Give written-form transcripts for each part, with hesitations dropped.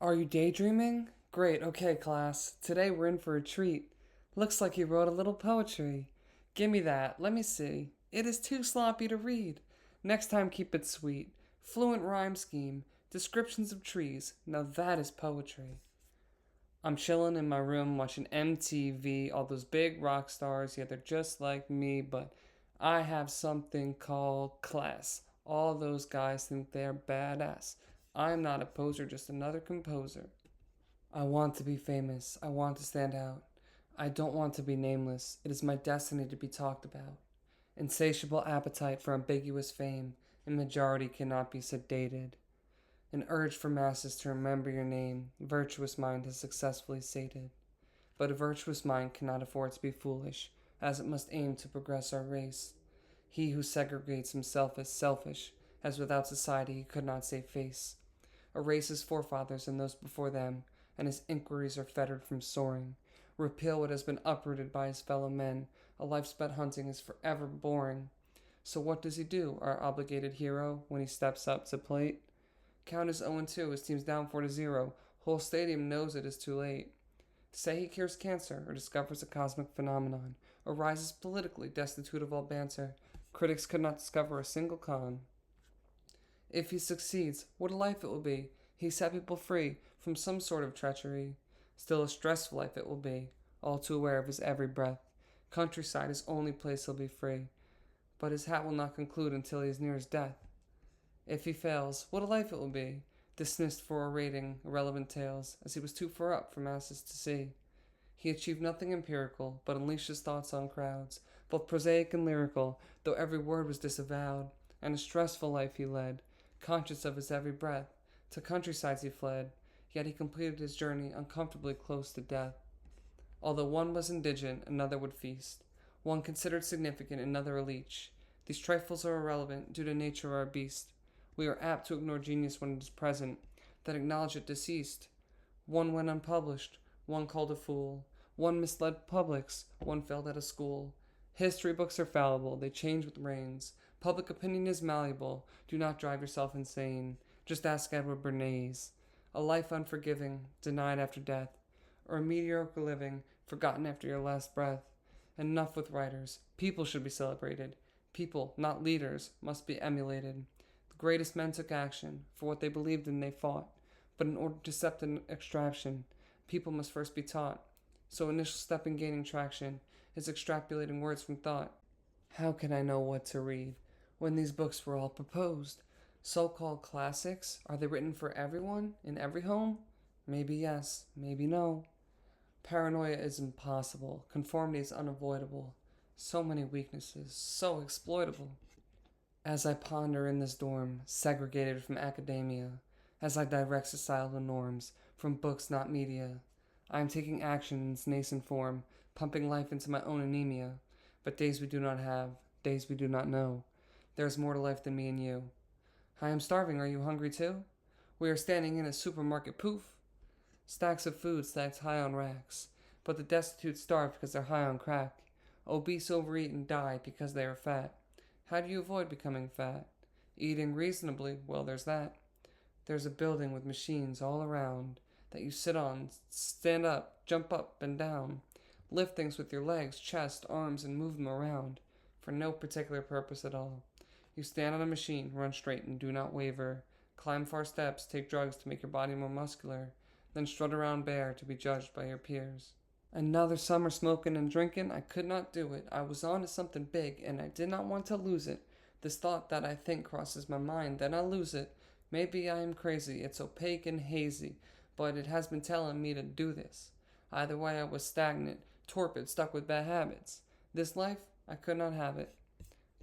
Are you daydreaming? Great, okay, class. Today we're in for a treat. Looks like you wrote a little poetry. Gimme that, let me see. It is too sloppy to read. Next time keep it sweet. Fluent rhyme scheme, descriptions of trees. Now that is poetry. I'm chilling in my room watching MTV, all those big rock stars, yeah, they're just like me, but I have something called class. All those guys think they're badass. I'm not a poser, just another composer. I want to be famous. I want to stand out. I don't want to be nameless. It is my destiny to be talked about. Insatiable appetite for ambiguous fame, and majority cannot be sedated. An urge for masses to remember your name, virtuous mind has successfully sated. But a virtuous mind cannot afford to be foolish, as it must aim to progress our race. He who segregates himself as selfish, as without society he could not save face. Erase his forefathers and those before them, and his inquiries are fettered from soaring. Repeal what has been uprooted by his fellow men. A life spent hunting is forever boring. So what does he do, our obligated hero, when he steps up to plate? Count is 0-2, his team's down 4-0. Whole stadium knows it is too late. Say he cures cancer, or discovers a cosmic phenomenon, or rises politically destitute of all banter. Critics could not discover a single con. If he succeeds, what a life it will be. He set people free from some sort of treachery. Still a stressful life it will be, all too aware of his every breath. Countryside is only place he'll be free, but his hat will not conclude until he is near his death. If he fails, what a life it will be, dismissed for orating irrelevant tales, as he was too far up for masses to see. He achieved nothing empirical, but unleashed his thoughts on crowds, both prosaic and lyrical, though every word was disavowed, and a stressful life he led, conscious of his every breath. To countrysides he fled, yet he completed his journey uncomfortably close to death. Although one was indigent, another would feast. One considered significant, another a leech. These trifles are irrelevant, due to nature of our beast. We are apt to ignore genius when it is present, then acknowledge it deceased. One went unpublished, one called a fool. One misled publics, one failed at a school. History books are fallible, they change with rains. Public opinion is malleable, do not drive yourself insane. Just ask Edward Bernays. A life unforgiving, denied after death, or a mediocre living, forgotten after your last breath. Enough with writers. People should be celebrated. People, not leaders, must be emulated. The greatest men took action. For what they believed in, they fought. But in order to accept an extraction, people must first be taught. So initial step in gaining traction is extrapolating words from thought. How can I know what to read when these books were all proposed? So-called classics, are they written for everyone, in every home? Maybe yes, maybe no. Paranoia is impossible, conformity is unavoidable. So many weaknesses, so exploitable. As I ponder in this dorm, segregated from academia, as I direct societal norms from books not media, I am taking action in its nascent form, pumping life into my own anemia. But days we do not have, days we do not know. There is more to life than me and you. I am starving, are you hungry too? We are standing in a supermarket, poof. Stacks of food stacked high on racks. But the destitute starve because they're high on crack. Obese overeat and die because they are fat. How do you avoid becoming fat? Eating reasonably, well, there's that. There's a building with machines all around that you sit on, stand up, jump up and down. Lift things with your legs, chest, arms, and move them around for no particular purpose at all. You stand on a machine, run straight and do not waver. Climb far steps, take drugs to make your body more muscular, then strut around bare to be judged by your peers. Another summer smoking and drinking, I could not do it. I was on to something big, and I did not want to lose it. This thought that I think crosses my mind, then I lose it. Maybe I am crazy, it's opaque and hazy, but it has been telling me to do this. Either way, I was stagnant, torpid, stuck with bad habits. This life, I could not have it.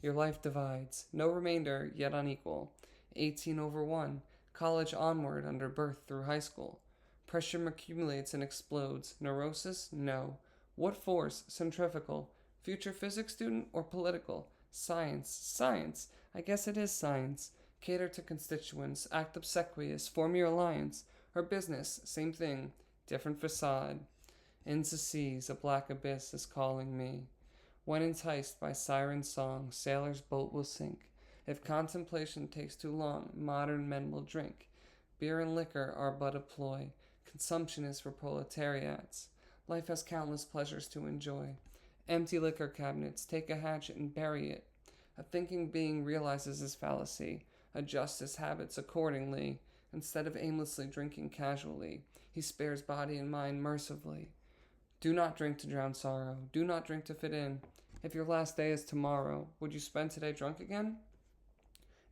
Your life divides, no remainder, yet unequal. 18/1, college onward under birth through high school. Pressure accumulates and explodes. Neurosis? No. What force? Centrifugal. Future physics student or political? Science. Science. I guess it is science. Cater to constituents. Act obsequious. Form your alliance. Or business. Same thing. Different facade. Into seas, a black abyss is calling me. When enticed by siren song, sailor's boat will sink. If contemplation takes too long, modern men will drink. Beer and liquor are but a ploy. Consumption is for proletariats. Life has countless pleasures to enjoy. Empty liquor cabinets, take a hatchet and bury it. A thinking being realizes his fallacy, adjusts his habits accordingly. Instead of aimlessly drinking casually, he spares body and mind mercifully. Do not drink to drown sorrow. Do not drink to fit in. If your last day is tomorrow, would you spend today drunk again?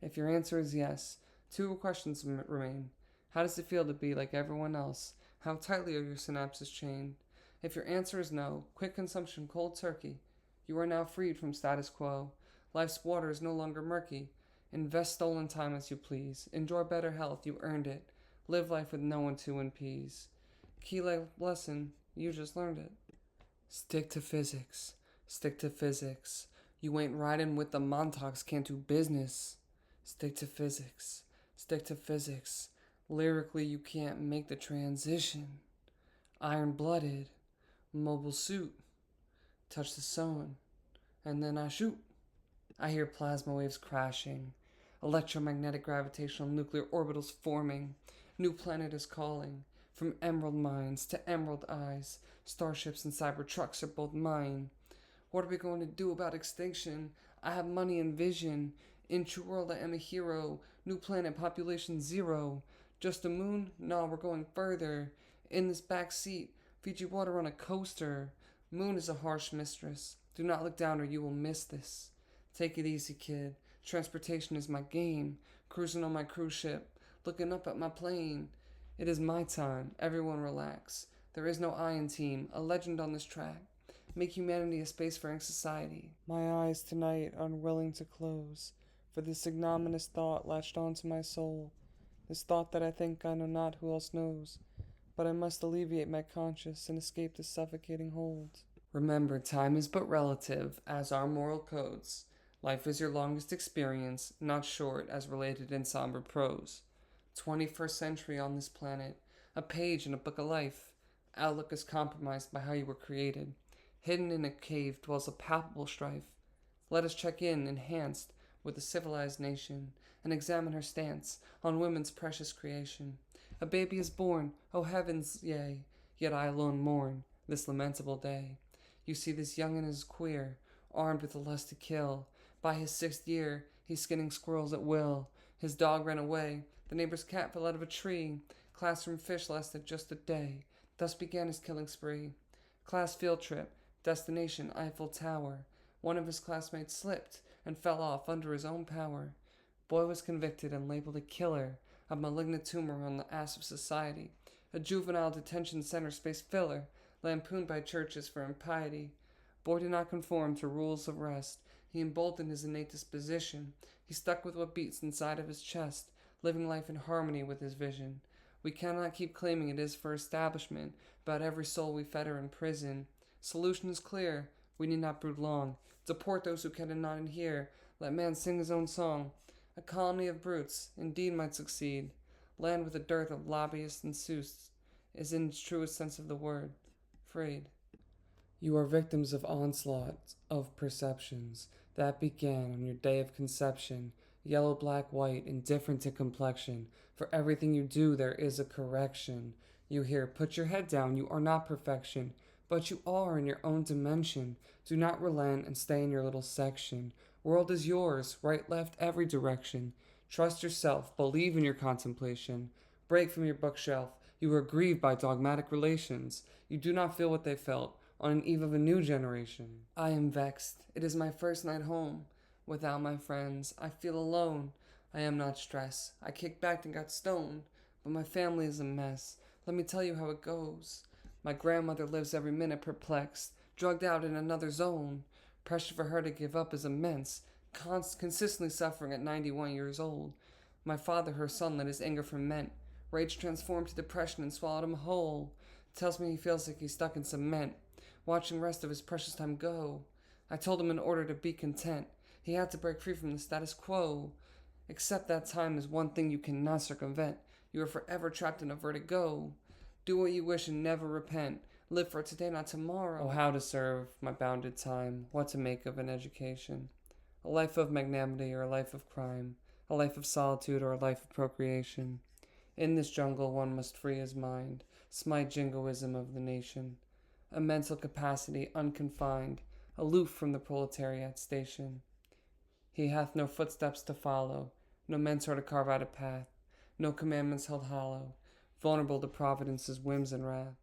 If your answer is yes, two questions remain. How does it feel to be like everyone else? How tightly are your synapses chained? If your answer is no, quick consumption, cold turkey. You are now freed from status quo. Life's water is no longer murky. Invest stolen time as you please. Enjoy better health, you earned it. Live life with no one to impede. Key lesson, you just learned it. Stick to physics. Stick to physics. You ain't riding with the Montauk's, can't do business. Stick to physics. Stick to physics. Lyrically, you can't make the transition. Iron-blooded. Mobile suit. Touch the sun. And then I shoot. I hear plasma waves crashing. Electromagnetic gravitational nuclear orbitals forming. New planet is calling. From emerald mines to emerald eyes. Starships and cybertrucks are both mine. What are we going to do about extinction? I have money and vision. In true world, I am a hero. New planet, population 0. Just a moon? No, we're going further. In this back seat, Fiji water on a coaster. Moon is a harsh mistress. Do not look down or you will miss this. Take it easy, kid. Transportation is my game. Cruising on my cruise ship. Looking up at my plane. It is my time. Everyone relax. There is no I in team. A legend on this track. Make humanity a spacefaring society. My eyes tonight unwilling to close, for this ignominious thought latched onto my soul. This thought that I think I know not who else knows, but I must alleviate my conscience and escape this suffocating hold. Remember, time is but relative, as are moral codes. Life is your longest experience, not short as related in somber prose. 21st century on this planet, a page in a book of life. Outlook is compromised by how you were created. Hidden in a cave dwells a palpable strife. Let us check in, enhanced, with a civilized nation, and examine her stance on women's precious creation. A baby is born, O heavens, yea, yet I alone mourn this lamentable day. You see, this youngin' is queer, armed with the lust to kill. By his 6th year, he's skinning squirrels at will. His dog ran away, the neighbor's cat fell out of a tree. Classroom fish lasted just a day. Thus began his killing spree. Class field trip, destination Eiffel Tower. One of his classmates slipped and fell off under his own power. Boy was convicted and labeled a killer, a malignant tumor on the ass of society, a juvenile detention center space filler, lampooned by churches for impiety. Boy did not conform to rules of rest. He emboldened his innate disposition. He stuck with what beats inside of his chest, living life in harmony with his vision. We cannot keep claiming it is for establishment, about every soul we fetter in prison. Solution is clear, we need not brood long. Deport those who cannot adhere, let man sing his own song. A colony of brutes indeed might succeed. Land with a dearth of lobbyists and sooths is in its truest sense of the word, freed. You are victims of onslaughts of perceptions that began on your day of conception. Yellow, black, white, indifferent to complexion. For everything you do there is a correction. You hear, put your head down, you are not perfection, but you are in your own dimension. Do not relent and stay in your little section. World is yours, right, left, every direction. Trust yourself, believe in your contemplation. Break from your bookshelf, you are grieved by dogmatic relations. You do not feel what they felt on an eve of a new generation. I am vexed, it is my first night home. Without my friends, I feel alone. I am not stressed. I kicked back and got stoned, but my family is a mess. Let me tell you how it goes. My grandmother lives every minute perplexed, drugged out in another zone. Pressure for her to give up is immense, consistently suffering at 91 years old. My father, her son, let his anger ferment. Rage transformed to depression and swallowed him whole. Tells me he feels like he's stuck in cement, watching the rest of his precious time go. I told him in order to be content, he had to break free from the status quo. Except that time is one thing you cannot circumvent. You are forever trapped in a vertigo. Do what you wish and never repent. Live for today, not tomorrow. Oh, how to serve my bounded time. What to make of an education. A life of magnanimity or a life of crime. A life of solitude or a life of procreation. In this jungle one must free his mind, smite jingoism of the nation. A mental capacity unconfined, aloof from the proletariat station. He hath no footsteps to follow, no mentor to carve out a path, no commandments held hollow, vulnerable to Providence's whims and wrath.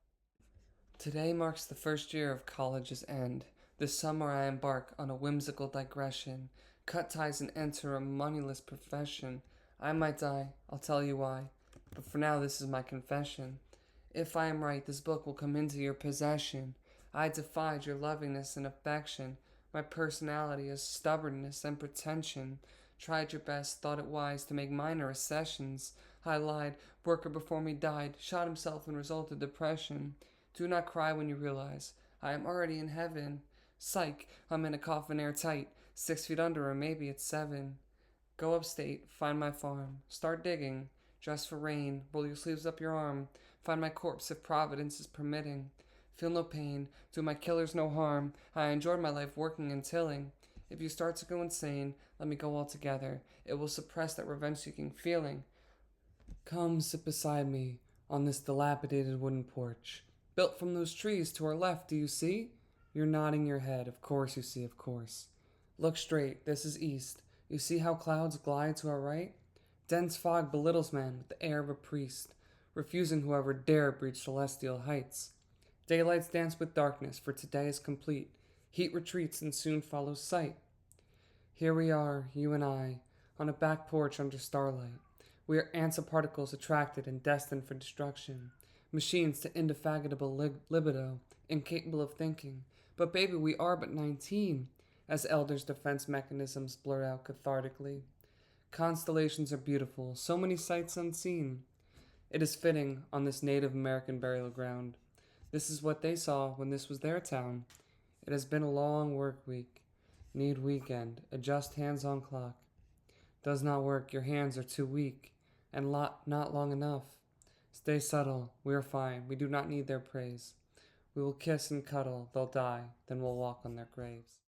Today marks the first year of college's end. This summer I embark on a whimsical digression, cut ties and enter a moneyless profession. I might die, I'll tell you why, but for now this is my confession. If I am right, this book will come into your possession. I defied your lovingness and affection. My personality is stubbornness and pretension. Tried your best, thought it wise to make minor accessions. I lied, worker before me died, shot himself and resulted depression. Do not cry when you realize I am already in heaven. Psych, I'm in a coffin airtight, 6 feet under or maybe it's 7. Go upstate, find my farm, start digging, dress for rain, roll your sleeves up your arm, find my corpse if Providence is permitting. Feel no pain, do my killers no harm, I enjoyed my life working and tilling. If you start to go insane, let me go altogether, it will suppress that revenge-seeking feeling. Come sit beside me on this dilapidated wooden porch. Built from those trees to our left, do you see? You're nodding your head, of course you see, of course. Look straight, this is east. You see how clouds glide to our right? Dense fog belittles man with the air of a priest, refusing whoever dare breach celestial heights. Daylights dance with darkness, for today is complete. Heat retreats and soon follows sight. Here we are, you and I, on a back porch under starlight. We are ants of particles attracted and destined for destruction. Machines to indefatigable libido, incapable of thinking. But baby, we are but 19, as elders' defense mechanisms blurt out cathartically. Constellations are beautiful, so many sights unseen. It is fitting on this Native American burial ground. This is what they saw when this was their town. It has been a long work week. Need weekend. Adjust hands on clock. Does not work, your hands are too weak, and not long enough. Stay subtle, we are fine, we do not need their praise. We will kiss and cuddle, they'll die, then we'll walk on their graves.